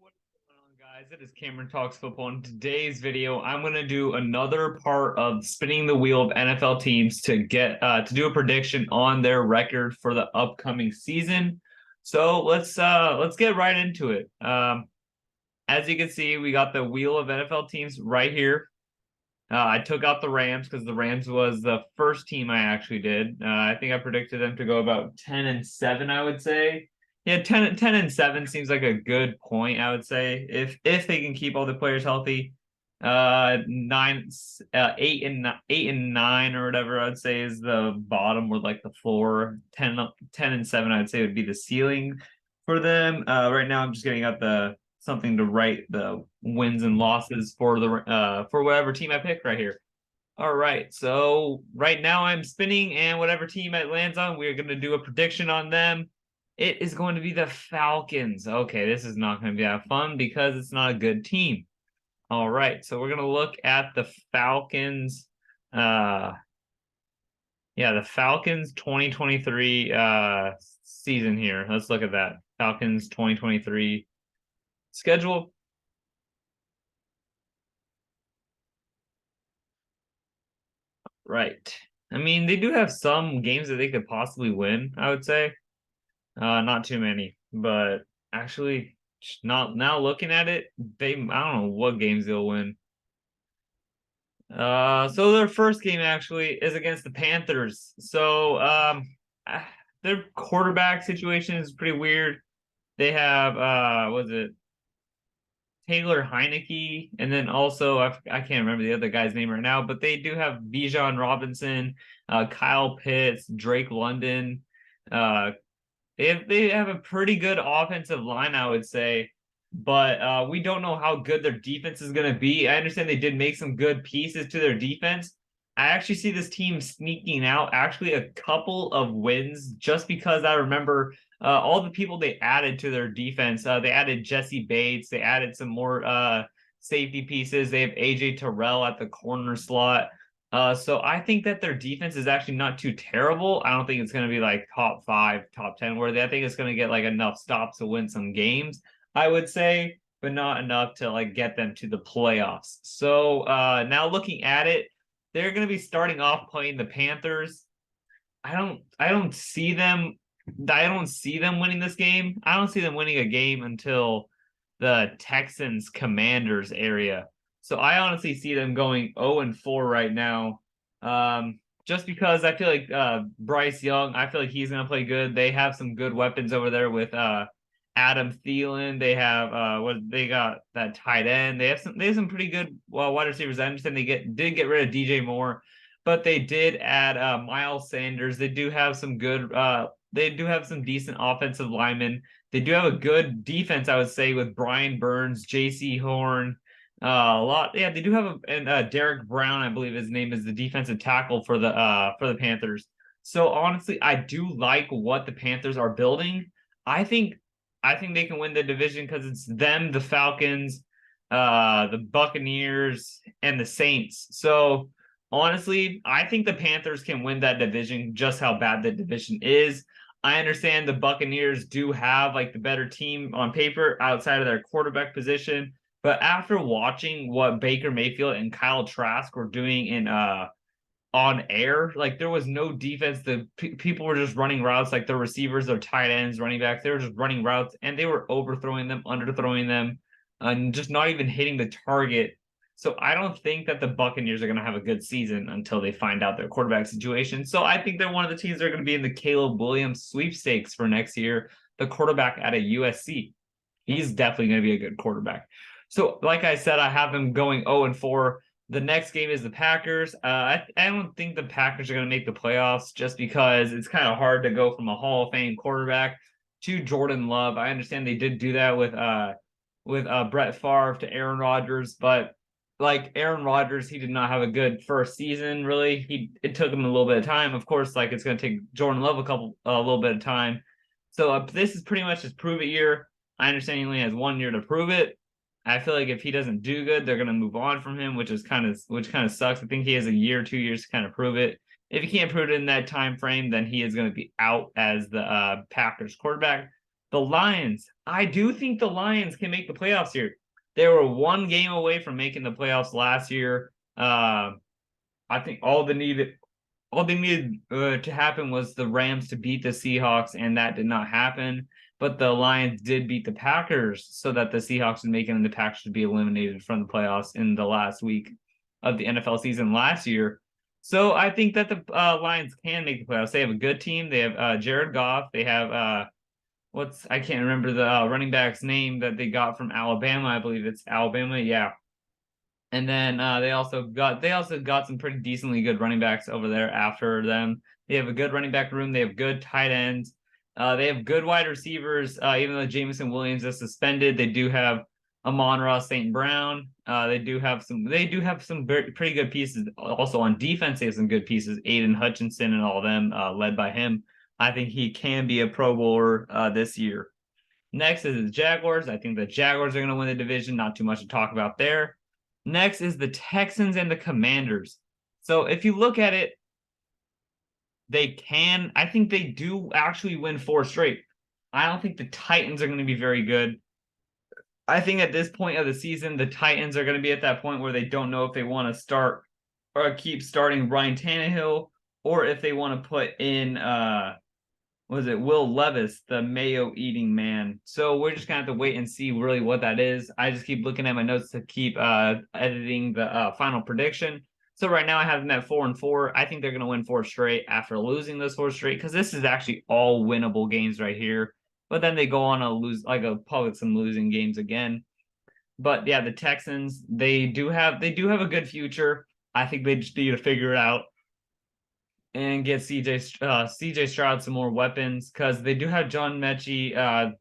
What is going on, guys? It is Cameron Talks Football. In today's video, I'm going to do another part of spinning the wheel of NFL teams to get to do a prediction on their record for the upcoming season. So let's get right into it. As you can see, we got the wheel of NFL teams right here. I took out the Rams because the Rams was the first team I actually did. I think I predicted them to go about 10-7, I would say. Yeah, 10-7 seems like a good point, I would say. If they can keep all the players healthy. 8-9 or whatever I'd say is the bottom or like the floor. 10-7 I'd say would be the ceiling for them. Right now I'm just getting out the something to write the wins and losses for the for whatever team I pick right here. All right, so right now I'm spinning, and whatever team it lands on, we're going to do a prediction on them. It is going to be the Falcons. Okay, this is not going to be that fun because it's not a good team. All right, so we're going to look at the Falcons. Yeah, the Falcons 2023 season here. Let's look at that. Falcons 2023 schedule. Right. I mean, they do have some games that they could possibly win, I would say. Not too many, but actually, not now looking at it, I don't know what games they'll win. So their first game actually is against the Panthers. So, their quarterback situation is pretty weird. They have, was it Taylor Heineke, and then also I can't remember the other guy's name right now, but they do have Bijan Robinson, Kyle Pitts, Drake London. Uh, they have a pretty good offensive line, I would say, but we don't know how good their defense is going to be. I understand they did make some good pieces to their defense. I actually see this team sneaking out actually a couple of wins just because I remember all the people they added to their defense. They added Jesse Bates. They added some more safety pieces. They have AJ Terrell at the corner slot. So I think that their defense is actually not too terrible. I don't think it's going to be like top 5, top 10 worthy. I think it's going to get like enough stops to win some games, I would say, but not enough to like get them to the playoffs. So now looking at it, they're going to be starting off playing the Panthers. I don't see them winning this game. I don't see them winning a game until the Texans Commanders area. So I honestly see them going 0-4 right now. Just because I feel like Bryce Young, I feel like he's gonna play good. They have some good weapons over there with Adam Thielen. They have what they got that tight end. They have some pretty good wide receivers. I understand did get rid of DJ Moore, but they did add Miles Sanders. They do have some decent offensive linemen. They do have a good defense, I would say, with Brian Burns, J.C. Horn, a lot. Yeah, they do have Derek Brown, I believe his name is, the defensive tackle for the Panthers. So honestly, I do like what the Panthers are building. I think I think they can win the division because it's them, the Falcons, the Buccaneers, and the Saints. So honestly, I think the Panthers can win that division just how bad the division is. I understand the Buccaneers do have like the better team on paper outside of their quarterback position, but after watching what Baker Mayfield and Kyle Trask were doing in on air, like there was no defense. The people were just running routes, like the receivers, their tight ends, running backs. They were just running routes, and they were overthrowing them, underthrowing them, and just not even hitting the target. So I don't think that the Buccaneers are going to have a good season until they find out their quarterback situation. So I think they're one of the teams that are going to be in the Caleb Williams sweepstakes for next year. The quarterback at a USC, he's definitely going to be a good quarterback. So, like I said, I have them going 0-4. The next game is the Packers. I don't think the Packers are going to make the playoffs just because it's kind of hard to go from a Hall of Fame quarterback to Jordan Love. I understand they did do that with Brett Favre to Aaron Rodgers, but like Aaron Rodgers, he did not have a good first season. Really, it took him a little bit of time. Of course, like it's going to take Jordan Love a little bit of time. So this is pretty much his prove it year. I understand he only has 1 year to prove it. I feel like if he doesn't do good, they're gonna move on from him, which kind of sucks. I think he has a year, 2 years to kind of prove it. If he can't prove it in that time frame, then he is going to be out as the Packers quarterback. The Lions. I do think the Lions can make the playoffs here. They were one game away from making the playoffs last year. I think all they needed to happen was the Rams to beat the Seahawks, and that did not happen. But the Lions did beat the Packers, so that the Seahawks would make it, and the Packers would be eliminated from the playoffs in the last week of the NFL season last year. So I think that the Lions can make the playoffs. They have a good team. They have Jared Goff. They have what's I can't remember the running back's name that they got from Alabama. I believe it's Alabama. Yeah, and then they also got some pretty decently good running backs over there after them. They have a good running back room. They have good tight ends. They have good wide receivers. Even though Jameson Williams is suspended, they do have Amon-Ra St. Brown. They do have some pretty good pieces. Also on defense, they have some good pieces. Aiden Hutchinson and all of them, led by him. I think he can be a Pro Bowler this year. Next is the Jaguars. I think the Jaguars are going to win the division. Not too much to talk about there. Next is the Texans and the Commanders. So if you look at it, I think they do actually win 4 straight. I don't think the Titans are going to be very good. I think at this point of the season, the Titans are going to be at that point where they don't know if they want to start or keep starting Ryan Tannehill, or if they want to put in was it Will Levis, the mayo eating man. So we're just gonna have to wait and see really what that is. I just keep looking at my notes to keep editing the final prediction. So right now I have them at 4-4. I think they're gonna win 4 straight after losing those 4 straight, because this is actually all winnable games right here. But then they go on a lose like a public some losing games again. But yeah, the Texans, they do have a good future. I think they just need to figure it out and get CJ Stroud some more weapons, because they do have John Mechie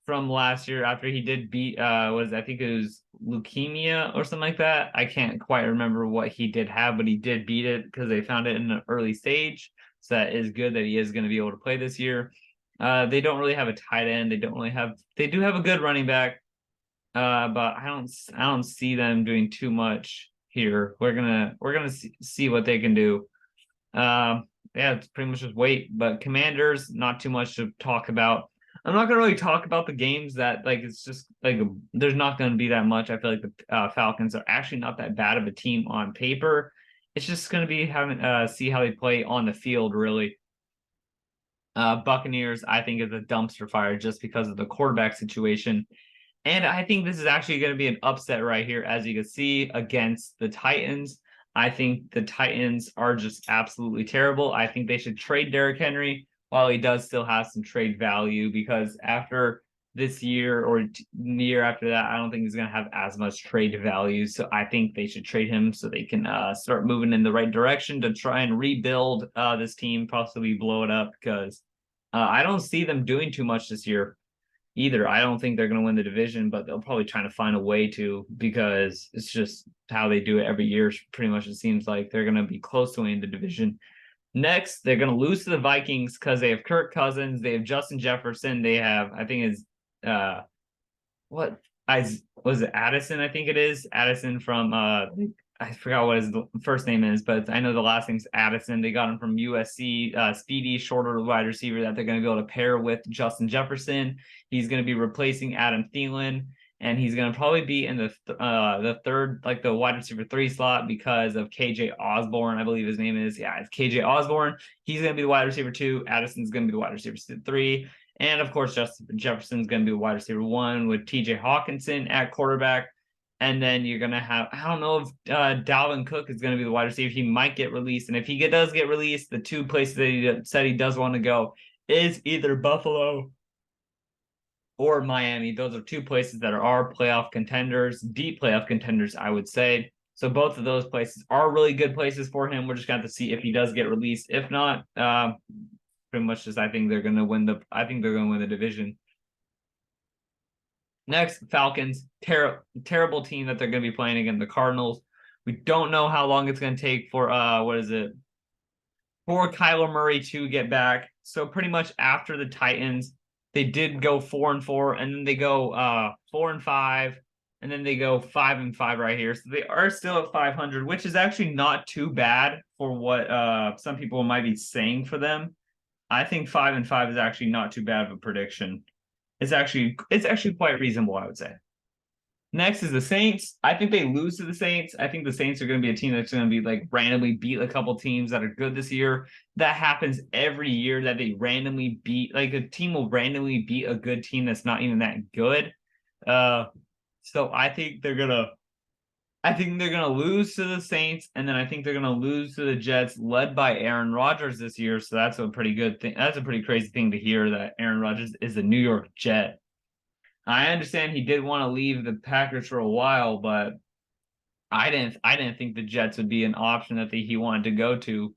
from last year after he did beat I think it was leukemia or something like that. I can't quite remember what he did have, but he did beat it because they found it in an early stage. So that is good that he is going to be able to play this year. They don't really have a tight end. They do have a good running back, but I don't see them doing too much here. We're gonna see what they can do. Yeah, it's pretty much just wait. But Commanders, not too much to talk about. I'm not gonna really talk about the games that like it's just like there's not gonna be that much. I feel like the Falcons are actually not that bad of a team on paper. It's just gonna be having see how they play on the field really. Buccaneers, I think, is a dumpster fire just because of the quarterback situation. And I think this is actually going to be an upset right here, as you can see, against the Titans. I think the Titans are just absolutely terrible. I think they should trade Derrick Henry while he does still have some trade value, because after this year or the year after that, I don't think he's going to have as much trade value. So I think they should trade him so they can start moving in the right direction to try and rebuild this team, possibly blow it up, because I don't see them doing too much this year either. I don't think they're going to win the division, but they'll probably try to find a way to, because it's just how they do it every year. Pretty much it seems like they're going to be close to winning the division. Next, they're going to lose to the Vikings because they have Kirk Cousins, they have Justin Jefferson, they have, I think it's what I was it Addison, I think it is Addison from I forgot what his first name is, but I know the last name's Addison. They got him from USC, speedy, shorter wide receiver that they're going to be able to pair with Justin Jefferson. He's going to be replacing Adam Thielen, and he's going to probably be in the third, like the wide receiver 3 slot, because of KJ Osborne, I believe his name is. Yeah, it's KJ Osborne. He's going to be the wide receiver 2. Addison's going to be the wide receiver 3. And of course, Justin Jefferson's going to be the wide receiver 1 with TJ Hawkinson at quarterback. And then you're going to have, I don't know if Dalvin Cook is going to be the wide receiver. He might get released. And if he does get released, the 2 places that he said he does want to go is either Buffalo or Miami. Those are 2 places that are playoff contenders, deep playoff contenders, I would say. So both of those places are really good places for him. We're just going to have to see if he does get released. If not, pretty much just I think they're going to win the division. Next, Falcons, terrible team that they're going to be playing against the Cardinals. We don't know how long it's going to take for for Kyler Murray to get back. So pretty much after the Titans, they did go 4-4, and then they go 4-5, and then they go 5-5 right here. So they are still at 500, which is actually not too bad for what some people might be saying for them. I think 5-5 is actually not too bad of a prediction. it's actually quite reasonable, I would say. Next is the Saints. I think they lose to the Saints. I think the Saints are going to be a team that's going to be like randomly beat a couple teams that are good this year. That happens every year that they randomly beat, like a team will randomly beat a good team that's not even that good. Uh, so I think they're gonna lose to the Saints, and then I think they're gonna lose to the Jets, led by Aaron Rodgers this year. So that's a pretty good thing. That's a pretty crazy thing to hear that Aaron Rodgers is a New York Jet. I understand he did want to leave the Packers for a while, but I didn't think the Jets would be an option that he wanted to go to.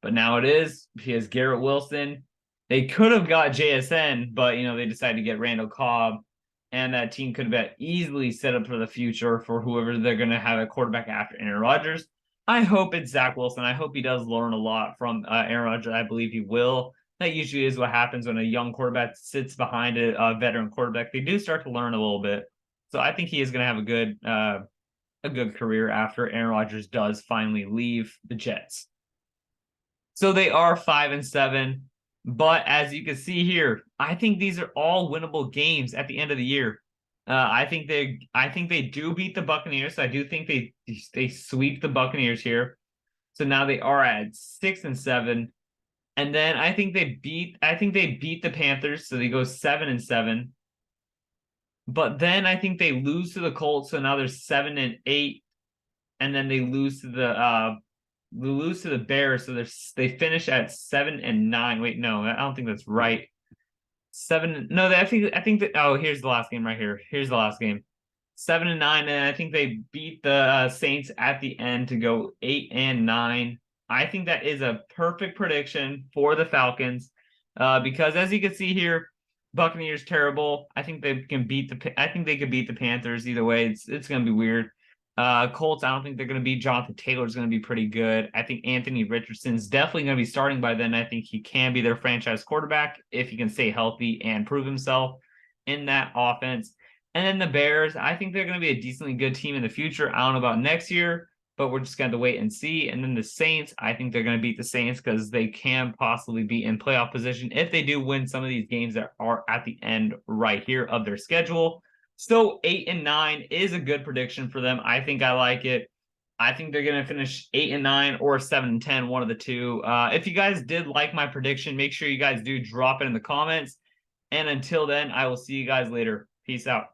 But now it is. He has Garrett Wilson. They could have got JSN, but they decided to get Randall Cobb. And that team could have been easily set up for the future for whoever they're going to have a quarterback after Aaron Rodgers. I hope it's Zach Wilson. I hope he does learn a lot from Aaron Rodgers. I believe he will. That usually is what happens when a young quarterback sits behind a veteran quarterback. They do start to learn a little bit. So I think he is going to have a good career after Aaron Rodgers does finally leave the Jets. So they are 5-7, but as you can see here, I think these are all winnable games at the end of the year. I think they do beat the Buccaneers. So I do think they sweep the Buccaneers here. So now they are at 6-7. And then I think they beat the Panthers, so they go 7-7. But then I think they lose to the Colts, so now they're 7-8, and then they lose to the Bears, so they finish at 7-9. Wait, no, I don't think that's right. Seven, no, I think that. Oh, here's the last game right here. Here's the last game. 7-9, and I think they beat the Saints at the end to go 8-9. I think that is a perfect prediction for the Falcons, because as you can see here, Buccaneers terrible. I think they can beat the. I think they could beat the Panthers either way. It's gonna be weird. Colts, I don't think they're gonna be. Jonathan Taylor's gonna be pretty good. I think Anthony Richardson's definitely gonna be starting by then. I think he can be their franchise quarterback if he can stay healthy and prove himself in that offense. And then the Bears, I think they're going to be a decently good team in the future. I don't know about next year, but we're just going to wait and see. And then the Saints, I think they're going to beat the Saints because they can possibly be in playoff position if they do win some of these games that are at the end right here of their schedule. So 8-9 is a good prediction for them. I think I like it. I think they're going to finish 8-9 or 7-10, one of the two. If you guys did like my prediction, make sure you guys do drop it in the comments. And until then, I will see you guys later. Peace out.